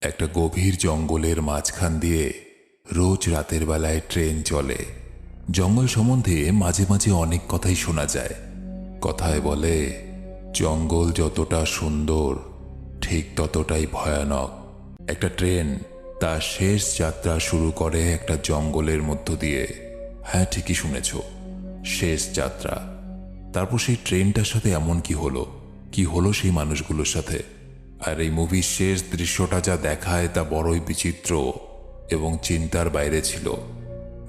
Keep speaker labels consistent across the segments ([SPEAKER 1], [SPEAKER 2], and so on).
[SPEAKER 1] একটা গভীর জঙ্গলের মাঝখান দিয়ে রোজ রাতের বেলায় ট্রেন চলে। জঙ্গল সম্বন্ধে মাঝে মাঝে অনেক কথাই শোনা যায়। কথায় বলে জঙ্গল যতটা সুন্দর ঠিক ততটাই ভয়ানক। একটা ট্রেন তার শেষ যাত্রা শুরু করে একটা জঙ্গলের মধ্য দিয়ে। হ্যাঁ, ঠিকই শুনেছ, শেষ যাত্রা। তারপর সেই ট্রেনটার সাথে এমন কি হলো সেই মানুষগুলোর সাথে। আর এই মুভির শেষ দৃশ্যটা যা দেখায় তা বড়ই বিচিত্র এবং চিন্তার বাইরে ছিল।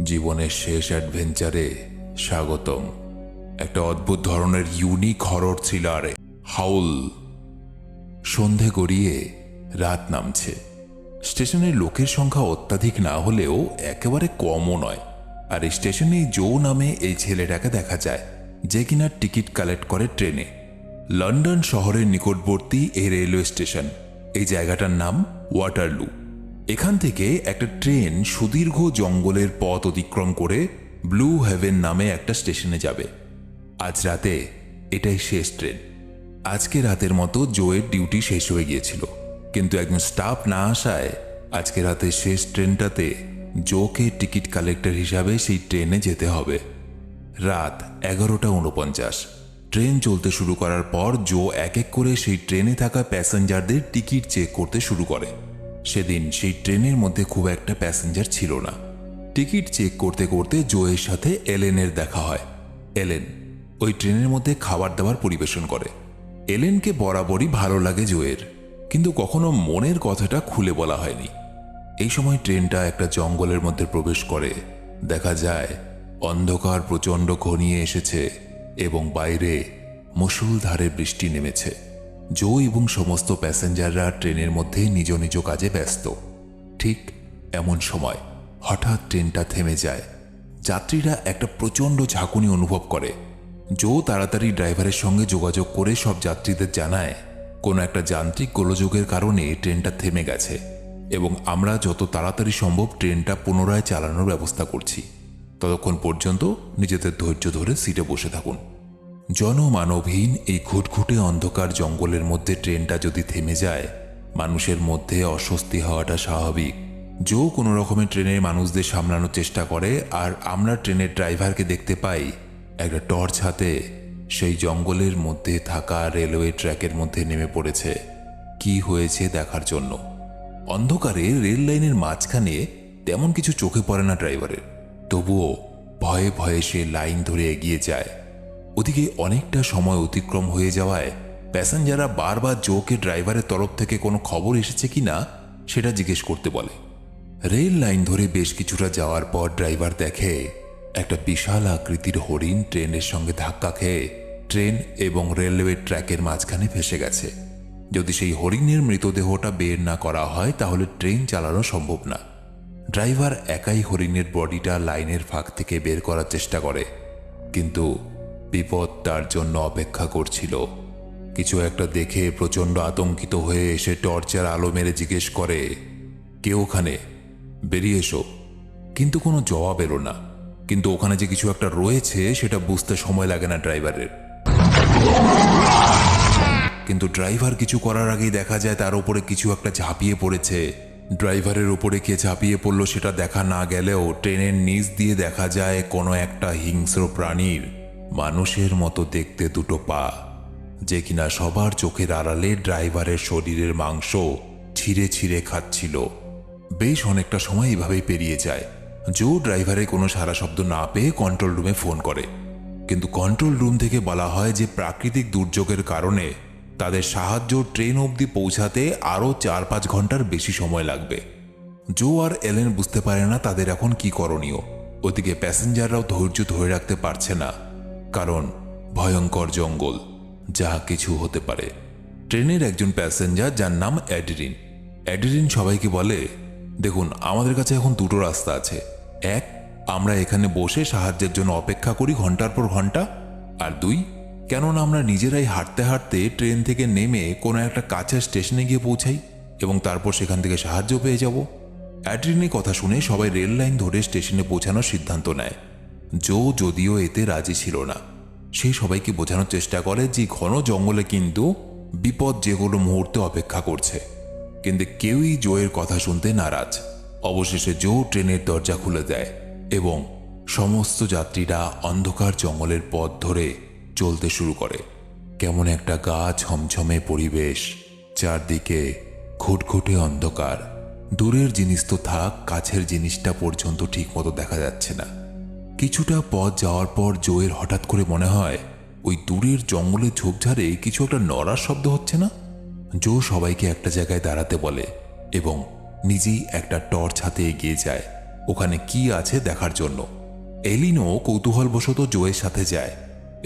[SPEAKER 1] জীবনের শেষ অ্যাডভেঞ্চারে স্বাগতম। একটা অদ্ভুত ধরনের ইউনিক হরর থ্রিলার হাউল। সন্ধে গড়িয়ে রাত নামছে। স্টেশনের লোকের সংখ্যা অত্যাধিক না হলেও একেবারে কমও নয়। আর স্টেশনে জো নামে এই ছেলেটাকে দেখা যায়, যে কিনা টিকিট কালেক্ট করে ট্রেনে। লন্ডন শহরের নিকটবর্তী এই রেলওয়ে স্টেশন। এই জায়গাটার নাম ওয়াটারলু। এখান থেকে একটা ট্রেন সুদীর্ঘ জঙ্গলের পথ অতিক্রম করে ব্লু হেভেন নামে একটা স্টেশনে যাবে। আজ রাতে এটাই শেষ ট্রেন। আজকে রাতের মতো জোয়ের ডিউটি শেষ হয়ে গিয়েছিল, কিন্তু একজন স্টাফ না আসায় আজকে রাতে শেষ ট্রেনটাতে জোকে টিকিট কালেক্টর হিসাবে সেই ট্রেনে যেতে হবে। রাত 11:49। ট্রেন চলতে শুরু করার পর জো এক এক করে সেই ট্রেনে থাকা প্যাসেঞ্জারদের টিকিট চেক করতে শুরু করে। সেদিন সেই ট্রেনের মধ্যে খুব একটা প্যাসেঞ্জার ছিল না। টিকিট চেক করতে করতে জোয়ের সাথে এলেনের দেখা হয়। এলেন ওই ট্রেনের মধ্যে খাবার দাবার পরিবেশন করে। এলেনকে বরাবরই ভালো লাগে জোয়ের, কিন্তু কখনো মনের কথাটা খুলে বলা হয়নি। এই সময় ট্রেনটা একটা জঙ্গলের মধ্যে প্রবেশ করে। দেখা যায় অন্ধকার প্রচণ্ড ঘনিয়ে এসেছে এবং বাইরে মুষলধারে বৃষ্টি নেমেছে। জো এবং সমস্ত প্যাসেঞ্জাররা ট্রেনের মধ্যে নিজ নিজ কাজে ব্যস্ত। ঠিক এমন সময় হঠাৎ ট্রেনটা থেমে যায়। যাত্রীরা একটা প্রচণ্ড ঝাঁকুনি অনুভব করে। জো তাড়াতাড়ি ড্রাইভারের সঙ্গে যোগাযোগ করে সব যাত্রীদের জানায় কোনো একটা যান্ত্রিক গোলযোগের কারণে ট্রেনটা থেমে গেছে এবং আমরা যত তাড়াতাড়ি সম্ভব ট্রেনটা পুনরায় চালানোর ব্যবস্থা করছি। ততক্ষণ পর্যন্ত নিজেদের ধৈর্য ধরে সিটে বসে থাকুন। জনমানবহীন এই ঘুটঘুটে অন্ধকার জঙ্গলের মধ্যে ট্রেনটা যদি থেমে যায়, মানুষের মধ্যে অস্বস্তি হওয়াটা স্বাভাবিক। জো কোনো রকমের ট্রেনের মানুষদের সামলানোর চেষ্টা করে, আর আমরা ট্রেনের ড্রাইভারকে দেখতে পাই একটা টর্চ হাতে সেই জঙ্গলের মধ্যে থাকা রেলওয়ে ট্র্যাকের মধ্যে নেমে পড়েছে কি হয়েছে দেখার জন্য। অন্ধকারে রেল লাইনের মাঝখানে তেমন কিছু চোখে পড়ে না ড্রাইভারের, তবুও ভয়ে ভয়ে সে লাইন ধরে এগিয়ে যায়। ওদিকে অনেকটা সময় অতিক্রম হয়ে যাওয়ায় প্যাসেঞ্জাররা বারবার জোকে ড্রাইভারের তরফ থেকে কোনো খবর এসেছে কিনা সেটা জিজ্ঞেস করতে বলে। রেল লাইন ধরে বেশ কিছুটা যাওয়ার পর ড্রাইভার দেখে একটা বিশাল আকৃতির হরিণ ট্রেনের সঙ্গে ধাক্কা খেয়ে ট্রেন এবং রেলওয়ে ট্র্যাকের মাঝখানে ফেসে গেছে। যদি সেই হরিণের মৃতদেহটা বের না করা হয় তাহলে ট্রেন চালানো সম্ভব না। ড্রাইভার একাই হরিণের বডিটা লাইনের ফাঁক থেকে বের করার চেষ্টা করে, কিন্তু বিপদ তার জন্য অপেক্ষা করছিল। কিছু একটা দেখে প্রচণ্ড আতঙ্কিত হয়ে এসে টর্চের আলো মেরে জিজ্ঞেস করে, কে ওখানে, বেরিয়ে এসো। কিন্তু কোনো জবাব এলো না। কিন্তু ওখানে যে কিছু একটা রয়েছে সেটা বুঝতে সময় লাগে না ড্রাইভারের। কিন্তু ড্রাইভার কিছু করার আগেই দেখা যায় তার উপরে কিছু একটা ঝাঁপিয়ে পড়েছে। ড্রাইভারের উপরে কে ঝাঁপিয়ে পড়লো সেটা দেখা না গেলেও ট্রেনের নিচ দিয়ে দেখা যায় কোনো একটা হিংস্র প্রাণীর মানুষের মতো দেখতে দুটো পা, যে কিনা সবার চোখের আড়ালে ড্রাইভারের শরীরের মাংস ছিঁড়ে ছিঁড়ে খাচ্ছিল। বেশ অনেকটা সময় এভাবেই পেরিয়ে যায়। জো ড্রাইভারের কোনো সারা শব্দ না পেয়ে কন্ট্রোল রুমে ফোন করে, কিন্তু কন্ট্রোল রুম থেকে বলা হয় যে প্রাকৃতিক দুর্যোগের কারণে তাদের সাহায্য ট্রেন অবধি পৌঁছাতে আরও 4-5 ঘন্টার বেশি সময় লাগবে। জো আর এলেন বুঝতে পারে না তাদের এখন কি করণীয়। ওদিকে প্যাসেঞ্জাররাও ধৈর্য ধরে রাখতে পারছে না, কারণ ভয়ঙ্কর জঙ্গল, যা কিছু হতে পারে। ট্রেনের একজন প্যাসেঞ্জার যার নাম অ্যাডরিন সবাইকে বলে, দেখুন আমাদের কাছে এখন দুটো রাস্তা আছে। এক, আমরা এখানে বসে সাহায্যের জন্য অপেক্ষা করি ঘন্টার পর ঘন্টা। আর দুই, কেননা আমরা নিজেরাই হাঁটতে হাঁটতে ট্রেন থেকে নেমে কোনো একটা কাছের স্টেশনে গিয়ে পৌঁছাই এবং তারপর সেখান থেকে সাহায্য পেয়ে যাব। অ্যাডরিনের কথা শুনে সবাই রেল লাইন ধরে স্টেশনে পৌঁছানোর সিদ্ধান্ত নেয়। জো যদিও এতে রাজি ছিল না। সে সবাইকে বোঝানোর চেষ্টা করে যে ঘন জঙ্গলে কিন্তু বিপদ যে কোনো মুহূর্তে অপেক্ষা করছে। কিন্তু কেউই জোয়ের কথা শুনতে নারাজ। অবশেষে জো ট্রেনের দরজা খুলে দেয় এবং সমস্ত যাত্রীরা অন্ধকার জঙ্গলের পথ ধরে চলতে শুরু করে। কেমন একটা গা ছমছমে পরিবেশ, চারদিকে ঘুটঘুটে অন্ধকার। দূরের জিনিস তো থাক, কাছের জিনিসটা পর্যন্ত ঠিকমতো দেখা যাচ্ছে না। কিছুটা পথ যাওয়ার পর জোয়ের হঠাৎ করে মনে হয় ওই দূরের জঙ্গলের ঝোপঝাড়ে কিছু একটা নড়ার শব্দ হচ্ছে না। জো সবাইকে একটা জায়গায় দাঁড়াতে বলে এবং নিজেই একটা টর্চ হাতে এগিয়ে যায় ওখানে কি আছে দেখার জন্য। এলিনও কৌতূহলবশত জোয়ের সাথে যায়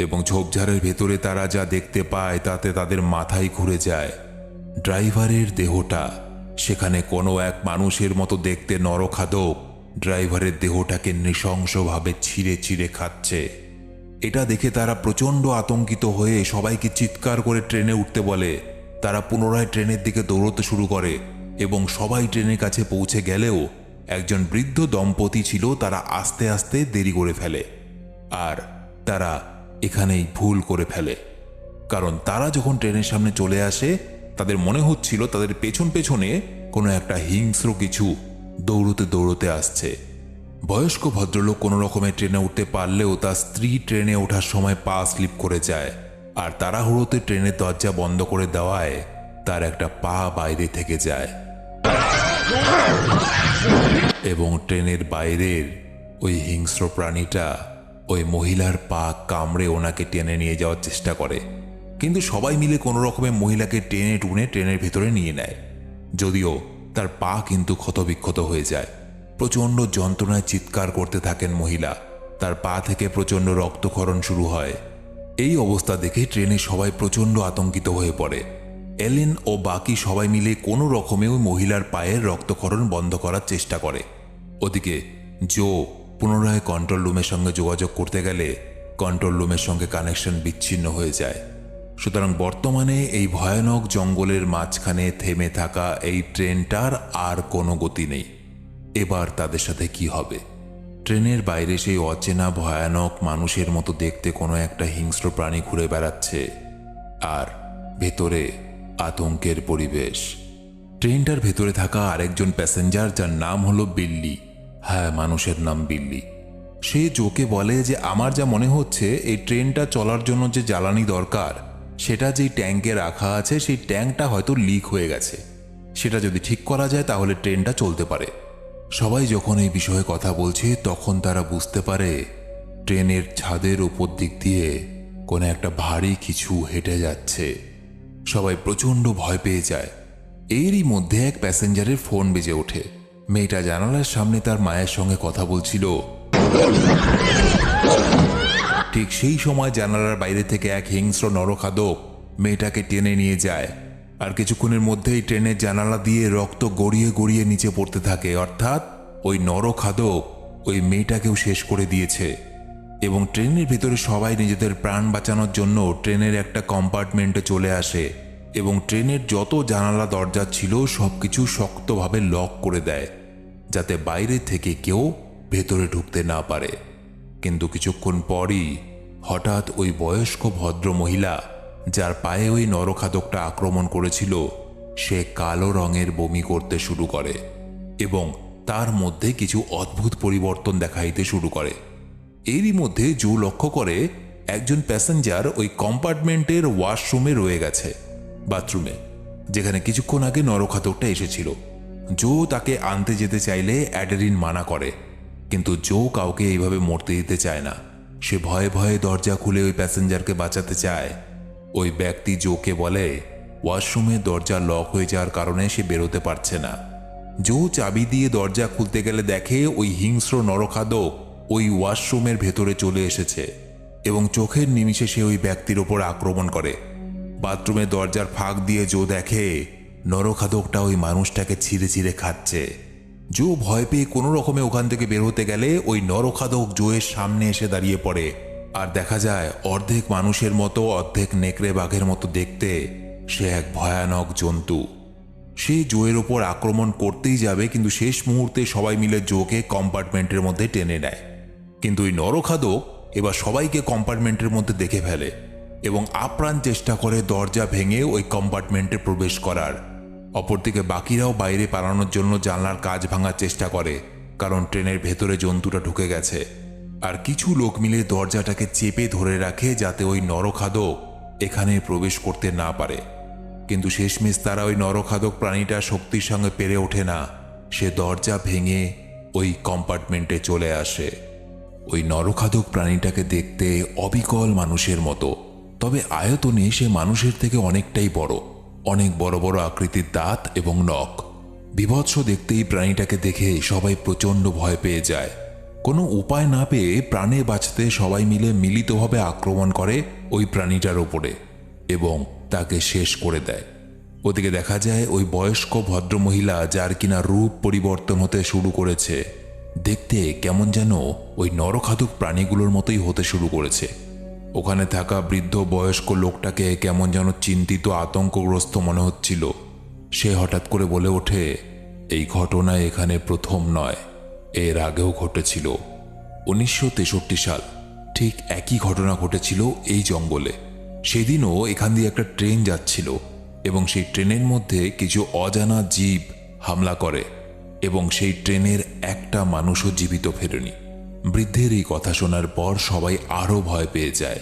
[SPEAKER 1] এবং ঝোপঝাড়ের ভেতরে তারা যা দেখতে পায় তাতে তাদের মাথায় ঘুরে যায়। ড্রাইভারের দেহটা সেখানে কোনো এক মানুষের মতো দেখতে নরখাদক ড্রাইভারের দেহটাকে নৃশংসভাবে ছিঁড়ে ছিঁড়ে খাচ্ছে। এটা দেখে তারা প্রচণ্ড আতঙ্কিত হয়ে সবাইকে চিৎকার করে ট্রেনে উঠতে বলে। তারা পুনরায় ট্রেনের দিকে দৌড়তে শুরু করে এবং সবাই ট্রেনের কাছে পৌঁছে গেলেও একজন বৃদ্ধ দম্পতি ছিল, তারা আস্তে আস্তে দেরি করে ফেলে। আর তারা এখানেই ভুল করে ফেলে, কারণ তারা যখন ট্রেনের সামনে চলে আসে তাদের মনে হচ্ছিল তাদের পেছন পেছনে কোনো একটা হিংস্র কিছু দৌড়তে দৌড়তে আসছে। বয়স্ক ভদ্রলোক কোনো রকমের ট্রেনে উঠতে পারলেও তার স্ত্রী ট্রেনে ওঠার সময় পা স্লিপ করে যায়, আর তাড়াহুড়োতে ট্রেনের দরজা বন্ধ করে দেওয়ায় তার একটা পা বাইরে থেকে যায় এবং ট্রেনের বাইরের ওই হিংস্র প্রাণীটা ওই মহিলার পা কামড়ে ওনাকে টেনে নিয়ে যাওয়ার চেষ্টা করে। কিন্তু সবাই মিলে কোনো রকমের মহিলাকে টেনে টুনে ট্রেনের ভেতরে নিয়ে নেয়, যদিও তার পা কিন্তু ক্ষতবিক্ষত হয়ে যায়। প্রচণ্ড যন্ত্রণায় চিৎকার করতে থাকেন মহিলা, তার পা থেকে প্রচণ্ড রক্তক্ষরণ শুরু হয়। এই অবস্থা দেখে ট্রেনে সবাই প্রচণ্ড আতঙ্কিত হয়ে পড়ে। এলেন ও বাকি সবাই মিলে কোনো রকমে ওই মহিলার পায়ের রক্তক্ষরণ বন্ধ করার চেষ্টা করে। ওদিকে জো পুনরায় কন্ট্রোল রুমের সঙ্গে যোগাযোগ করতে গেলে কন্ট্রোল রুমের সঙ্গে কানেকশন বিচ্ছিন্ন হয়ে যায়। সুতরাং বর্তমানে এই ভয়ানক জঙ্গলের মাঝখানে থেমে থাকা এই ট্রেনটার আর কোনো গতি নেই। এবার তাদের সাথে কি হবে? ট্রেনের বাইরে সেই অচেনা ভয়ানক মানুষের মতো দেখতে কোনো একটা হিংস্র প্রাণী ঘুরে বেড়াচ্ছে, আর ভেতরে আতঙ্কের পরিবেশ। ট্রেনটার ভেতরে থাকা আরেকজন প্যাসেঞ্জার, যার নাম হলো বিল্লি, হ্যাঁ মানুষের নাম বিল্লি, সে জোকে বলে যে আমার যা মনে হচ্ছে এই ট্রেনটা চলার জন্য যে জ্বালানি দরকার সেটা যেই ট্যাঙ্কে রাখা আছে সেই ট্যাঙ্কটা হয়তো লিক হয়ে গেছে, সেটা যদি ঠিক করা যায় তাহলে ট্রেনটা চলতে পারে। সবাই যখন এই বিষয়ে কথা বলছে তখন তারা বুঝতে পারে ট্রেনের ছাদের উপর দিক দিয়ে কোনো একটা ভারী কিছু হেঁটে যাচ্ছে। সবাই প্রচণ্ড ভয় পেয়ে যায়। এরই মধ্যে এক প্যাসেঞ্জারের ফোন বেজে ওঠে। মেয়েটা জানালার সামনে তার মায়ের সঙ্গে কথা বলছিল। ঠিক সেই সময় জানালার বাইরে থেকে এক হিংস্র নরখাদক মেয়েটাকে টেনে নিয়ে যায়, আর কিছুক্ষণের মধ্যেই ট্রেনের জানালা দিয়ে রক্ত গড়িয়ে গড়িয়ে নিচে পড়তে থাকে। অর্থাৎ ওই নরখাদক ওই মেয়েটাকেও শেষ করে দিয়েছে। এবং ট্রেনের ভেতরে সবাই নিজেদের প্রাণ বাঁচানোর জন্য ট্রেনের একটা কম্পার্টমেন্টে চলে আসে এবং ট্রেনের যত জানালা দরজা ছিল সবকিছু শক্তভাবে লক করে দেয়, যাতে বাইরে থেকে কেউ ভেতরে ঢুকতে না পারে। কিন্তু কিছুক্ষণ পরই হঠাৎ ওই বয়স্ক ভদ্র মহিলা, যার পায়ে ওই নরখাদকটা আক্রমণ করেছিল, সে কালো রঙের বমি করতে শুরু করে এবং তার মধ্যে কিছু অদ্ভুত পরিবর্তন দেখাইতে শুরু করে। এরই মধ্যে জো লক্ষ্য করে একজন প্যাসেঞ্জার ওই কম্পার্টমেন্টের ওয়াশরুমে রয়ে গেছে, বাথরুমে, যেখানে কিছুক্ষণ আগে নরখাদকটা এসেছিল। জো তাকে আনতে যেতে চাইলে অ্যাডেরিন মানা করে, কিন্তু জো কাউকে এইভাবে মরতে দিতে চায় না। সে ভয়ে ভয়ে দরজা খুলে ওই প্যাসেঞ্জারকে বাঁচাতে চায়। ওই ব্যক্তি জোকে বলে ওয়াশরুমের দরজা লক হয়ে যাওয়ার কারণে সে বেরোতে পারছে না। জো চাবি দিয়ে দরজা খুলতে গেলে দেখে ওই হিংস্র নরখাদক ওই ওয়াশরুমের ভেতরে চলে এসেছে এবং চোখের নিমিষে সে ওই ব্যক্তির ওপর আক্রমণ করে। বাথরুমের দরজার ফাঁক দিয়ে জো দেখে নরখাদকটা ওই মানুষটাকে ছিঁড়ে ছিঁড়ে খাচ্ছে। জো ভয় পেয়ে কোনো রকমে ওখান থেকে বের হতে গেলে ওই নরখাদক জোয়ের সামনে এসে দাঁড়িয়ে পড়ে, আর দেখা যায় অর্ধেক মানুষের মতো অর্ধেক নেকড়ে বাঘের মতো দেখতে সে এক ভয়ানক জন্তু। সে জোয়ের ওপর আক্রমণ করতেই যাবে, কিন্তু শেষ মুহূর্তে সবাই মিলে জোকে কম্পার্টমেন্টের মধ্যে টেনে নেয়। কিন্তু ওই নরখাদক এবার সবাইকে কম্পার্টমেন্টের মধ্যে দেখে ফেলে এবং আপ্রাণ চেষ্টা করে দরজা ভেঙে ওই কম্পার্টমেন্টে প্রবেশ করার। অপরদিকে বাকিরাও বাইরে পালানোর জন্য জানলার কাচ ভাঙার চেষ্টা করে, কারণ ট্রেনের ভেতরে জন্তুটা ঢুকে গেছে। আর কিছু লোক মিলে দরজাটাকে চেপে ধরে রাখে যাতে ওই নরখাদক এখানে প্রবেশ করতে না পারে। কিন্তু শেষমেশ তারা ওই নরখাদক প্রাণীটা শক্তির সঙ্গে পেরে ওঠে না। সে দরজা ভেঙে ওই কম্পার্টমেন্টে চলে আসে। ওই নরখাদক প্রাণীটাকে দেখতে অবিকল মানুষের মতো, তবে আয়তনে সে মানুষের থেকে অনেকটাই বড়। অনেক বড় বড় আকৃতির দাঁত এবং নখ। বীভৎস দেখতেই প্রাণীটাকে দেখে সবাই প্রচণ্ড ভয় পেয়ে যায়। কোনো উপায় না পেয়ে প্রাণে বাঁচতে সবাই মিলে মিলিতভাবে আক্রমণ করে ওই প্রাণীটার ওপরে এবং তাকে শেষ করে দেয়। ওদিকে দেখা যায় ওই বয়স্ক ভদ্রমহিলা, যার কিনা রূপ পরিবর্তন হতে শুরু করেছে, দেখতে কেমন যেন ওই নরখাদক প্রাণীগুলোর মতোই হতে শুরু করেছে। ওখানে থাকা বৃদ্ধ বয়স্ক লোকটাকে কেমন যেন চিন্তিত, আতঙ্কগ্রস্ত মনে হচ্ছিল। সে হঠাৎ করে বলে ওঠে, এই ঘটনা এখানে প্রথম নয়, এর আগেও ঘটেছিল। 1963 সাল ঠিক একই ঘটনা ঘটেছিল এই জঙ্গলে। সেদিনও এখান দিয়ে একটা ট্রেন যাচ্ছিল এবং সেই ট্রেনের মধ্যে কিছু অজানা জীব হামলা করে এবং সেই ট্রেনের একটা মানুষও জীবিত ফেরেনি। বৃদ্ধের এই কথা শোনার পর সবাই আরও ভয় পেয়ে যায়।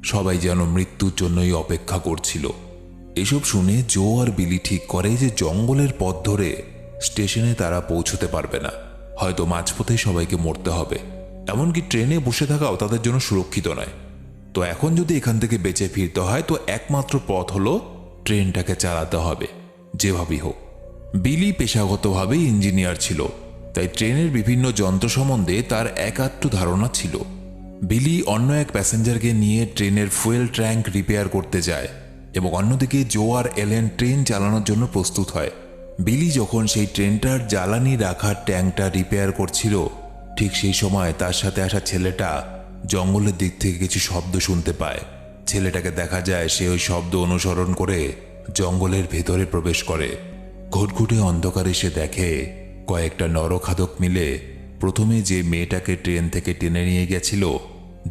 [SPEAKER 1] সবাই যেন মৃত্যুর জন্যই অপেক্ষা করছিল। এসব শুনে জো আর বিলি ঠিক করে যে জঙ্গলের পথ ধরে স্টেশনে তারা পৌঁছতে পারবে না, হয়তো মাঝপথে সবাইকে মরতে হবে। এমনকি ট্রেনে বসে থাকাও তাদের জন্য সুরক্ষিত নয়। তো এখন যদি এখান থেকে বেঁচে ফিরতে হয় তো একমাত্র পথ হলো ট্রেনটাকে চালাতে হবে যেভাবেই হোক। বিলি পেশাগতভাবে ইঞ্জিনিয়ার ছিল, তাই ট্রেনের বিভিন্ন যন্ত্র সম্বন্ধে তার একাত্ম ধারণা ছিল। বিলি অন্য এক প্যাসেঞ্জারকে নিয়ে ট্রেনের ফুয়েল ট্যাঙ্ক রিপেয়ার করতে যায় এবং অন্যদিকে জো আর এলেন ট্রেন চালানোর জন্য প্রস্তুত হয়। বিলি যখন সেই ট্রেনটার জ্বালানি রাখার ট্যাঙ্কটা রিপেয়ার করছিল, ঠিক সেই সময় তার সাথে আসা ছেলেটা জঙ্গলের দিক থেকে কিছু শব্দ শুনতে পায়। ছেলেটাকে দেখা যায় সে ওই শব্দ অনুসরণ করে জঙ্গলের ভেতরে প্রবেশ করে। ঘুটঘুটে অন্ধকারে সে দেখে কয়েকটা নরখাদক মিলে প্রথমে যে মেয়েটাকে ট্রেন থেকে টেনে নিয়ে গেছিল,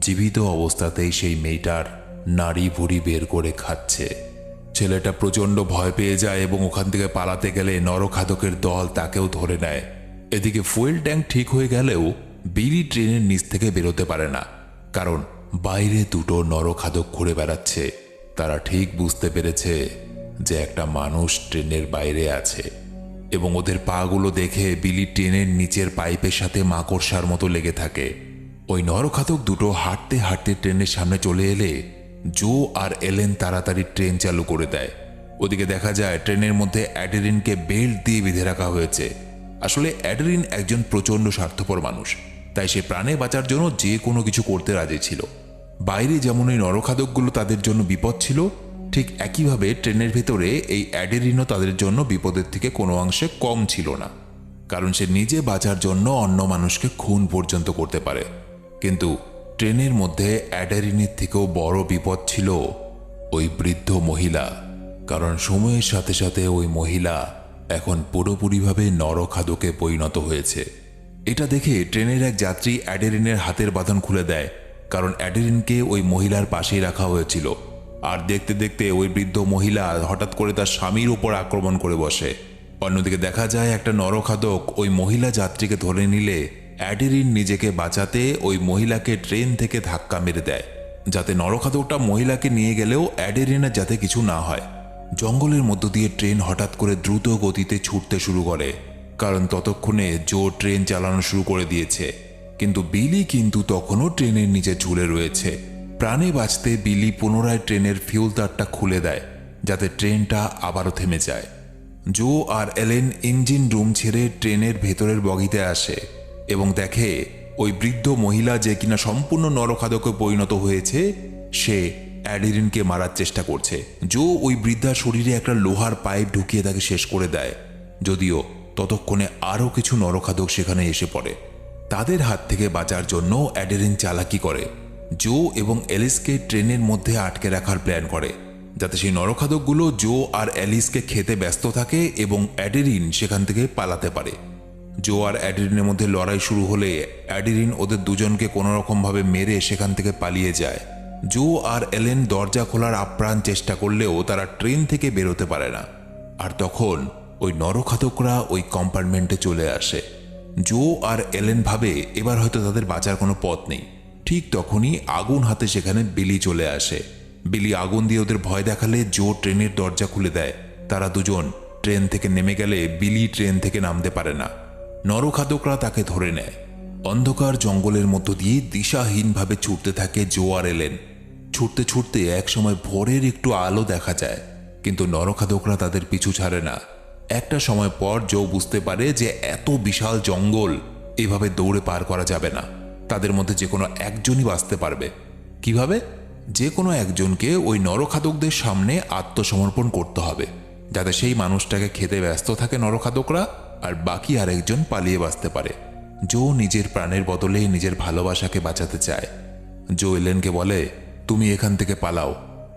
[SPEAKER 1] জীবিত অবস্থাতেই সেই মেয়েটার নাড়ি ভুড়ি বের করে খাচ্ছে। ছেলেটা প্রচণ্ড ভয় পেয়ে যায় এবং ওখান থেকে পালাতে গেলে নরখাদকের দল তাকেও ধরে নেয়। এদিকে ফুয়েল ট্যাঙ্ক ঠিক হয়ে গেলেও বিলি ট্রেনের নিচ থেকে বেরোতে পারে না, কারণ বাইরে দুটো নরখাদক ঘুরে বেড়াচ্ছে। তারা ঠিক বুঝতে পেরেছে যে একটা মানুষ ট্রেনের বাইরে আছে এবং ওদের পাগুলো দেখে বিলি ট্রেনের নিচের পাইপের সাথে মাকড়সার মতো লেগে থাকে। ওই নরখাদক দুটো হাঁটতে হাঁটতে ট্রেনের সামনে চলে এলে জো আর এলেন তাড়াতাড়ি ট্রেন চালু করে দেয়। ওদিকে দেখা যায় ট্রেনের মধ্যে অ্যাডেরিনকে বেল্ট দিয়ে বেঁধে রাখা হয়েছে। আসলে অ্যাডেরিন একজন প্রচণ্ড স্বার্থপর মানুষ, তাই সে প্রাণে বাঁচার জন্য যে কোনো কিছু করতে রাজি ছিল। বাইরে যেমন এই নরখাদকগুলো তাদের জন্য বিপদ ছিল, ঠিক একইভাবে ট্রেনের ভেতরে এই অ্যাডেরিনও তাদের জন্য বিপদের থেকে কোনো অংশে কম ছিল না, কারণ সে নিজে বাঁচার জন্য অন্য মানুষকে খুন পর্যন্ত করতে পারে। কিন্তু ট্রেনের মধ্যে অ্যাডেরিনের থেকেও বড় বিপদ ছিল ওই বৃদ্ধ মহিলা, কারণ সময়ের সাথে সাথে ওই মহিলা এখন পুরোপুরিভাবে নরখাদকে পরিণত হয়েছে। এটা দেখে ট্রেনের এক যাত্রী অ্যাডেরিনের হাতের বাঁধন খুলে দেয়, কারণ অ্যাডেরিনকে ওই মহিলার পাশেই রাখা হয়েছিল। আর দেখতে দেখতে ওই বৃদ্ধ মহিলা হঠাৎ করে তার স্বামীর উপর আক্রমণ করে বসে। অন্যদিকে দেখা যায় একটা নরখাদক ওই মহিলা যাত্রীকে ধরে নিলে অ্যাডেরিন নিজেকে বাঁচাতে ওই মহিলাকে ট্রেন থেকে ধাক্কা মেরে দেয়, যাতে নরখাদকটা মহিলাকে নিয়ে গেলেও অ্যাডেরিনের যাতে কিছু না হয়। জঙ্গলের মধ্য দিয়ে ট্রেন হঠাৎ করে দ্রুত গতিতে ছুটতে শুরু করে, কারণ ততক্ষণে জো ট্রেন চালানো শুরু করে দিয়েছে। কিন্তু বিলি কিন্তু তখনও ট্রেনের নিচে ঝুলে রয়েছে। প্রাণে বাঁচতে বিলি পুনরায় ট্রেনের ফিউল তারটা খুলে দেয়, যাতে ট্রেনটা আবারও থেমে যায়। জো আর এলেন ইঞ্জিন রুম ছেড়ে ট্রেনের ভেতরের বগিতে আসে এবং দেখে ওই বৃদ্ধ মহিলা, যে কিনা সম্পূর্ণ নরখাদকে পরিণত হয়েছে, সে অ্যাডেরিনকে মারার চেষ্টা করছে। জো ওই বৃদ্ধার শরীরে একটা লোহার পাইপ ঢুকিয়ে তাকে শেষ করে দেয়, যদিও ততক্ষণে আরও কিছু নরখাদক সেখানে এসে পড়ে। তাদের হাত থেকে বাঁচার জন্য অ্যাডেরিন চালাকি করে। জো এবং এলিসকে ট্রেনের মধ্যে আটকে রাখার প্ল্যান করে, যাতে সেই নরখাদকগুলো জো আর এলিসকে খেতে ব্যস্ত থাকে এবং অ্যাডেরিন সেখান থেকে পালাতে পারে। জো আর অ্যাডেরিনের মধ্যে লড়াই শুরু হলে অ্যাডেরিন ওদের দুজনকে কোনোরকমভাবে মেরে সেখান থেকে পালিয়ে যায়। জো আর এলেন দরজা খোলার আপ্রাণ চেষ্টা করলেও তারা ট্রেন থেকে বেরোতে পারে না। আর তখন ওই নরখাদকরা ওই কম্পার্টমেন্টে চলে আসে। জো আর এলেন ভাবে এবার হয়তো তাদের বাঁচার কোনো পথ নেই। ঠিক তখনই আগুন হাতে সেখানে বিলি চলে আসে। বিলি আগুন দিয়ে ওদের ভয় দেখালে জো ট্রেনের দরজা খুলে দেয়। তারা দুজন ট্রেন থেকে নেমে গেলে বিলি ট্রেন থেকে নামতে পারে না। নরখাদকরা তাকে ধরে নেয়। অন্ধকার জঙ্গলের মধ্য দিয়ে দিশাহীনভাবে ছুটতে থাকে জো আর এলেন। ছুটতে ছুটতে একসময় ভোরের একটু আলো দেখা যায়, কিন্তু নরখাদকরা তাদের পিছু ছাড়ে না। একটা সময় পর জো বুঝতে পারে যে এত বিশাল জঙ্গল এভাবে দৌড়ে পার করা যাবে না। তাদের মধ্যে যে কোনো একজনই বাঁচতে পারবে। কিভাবে? যে কোনো একজনকে ওই নরখাদকদের সামনে আত্মসমর্পণ করতে হবে, যাতে সেই মানুষটাকে খেতে ব্যস্ত থাকে নরখাদকরা, আর বাকি আরেকজন পালিয়ে বাঁচতে পারে। জো নিজের প্রাণের বদলে নিজের ভালোবাসাকে বাঁচাতে চায়। জো এলেনকে বলে, তুমি এখান থেকে পালাও,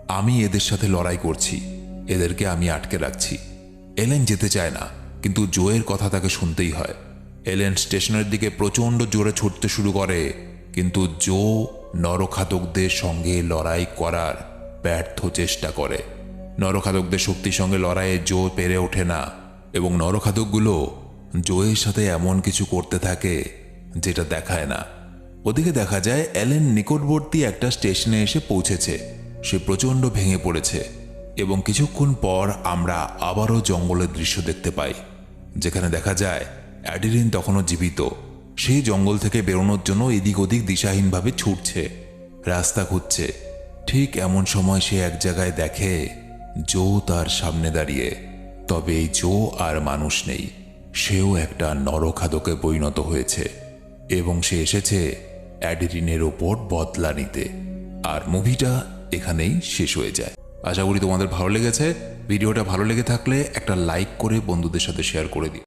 [SPEAKER 1] আমি এদের সাথে লড়াই করছি, এদেরকে আমি আটকে রাখছি। এলেন যেতে চায় না, কিন্তু জোয়ের কথা তাকে শুনতেই হয়। এলেন স্টেশনের দিকে প্রচণ্ড জোরে ছুটতে শুরু করে, কিন্তু জো নরখাদকদের সঙ্গে লড়াই করার ব্যর্থ চেষ্টা করে। নরখাদকদের শক্তির সঙ্গে লড়াইয়ে জো পেরে ওঠে না, এবং নরখাদকগুলো জোয়ের সাথে এমন কিছু করতে থাকে যেটা দেখায় না। ওদিকে দেখা যায় এলেন নিকটবর্তী একটা স্টেশনে এসে পৌঁছেছে। সে প্রচণ্ড ভেঙে পড়েছে, এবং কিছুক্ষণ পর আমরা আবারও জঙ্গলের দৃশ্য দেখতে পাই, যেখানে দেখা যায় অ্যাডিলিন তখনও জীবিত। সেই জঙ্গল থেকে বেরোনোর জন্য এদিক ওদিক দিশাহীনভাবে ছুটছে, রাস্তা খুঁজছে। ঠিক এমন সময় সে এক জায়গায় দেখে জো তার সামনে দাঁড়িয়ে। তবে এই জো আর মানুষ নেই, সেও একটা নরখাদকে পরিণত হয়েছে, এবং সে এসেছে অ্যাডিলিনের ওপর বদলা নিতে। আর মুভিটা এখানেই শেষ হয়ে যায়। আশা করি তোমাদের ভালো লেগেছে। ভিডিওটা ভালো লেগে থাকলে একটা লাইক করে বন্ধুদের সাথে শেয়ার করে দিও।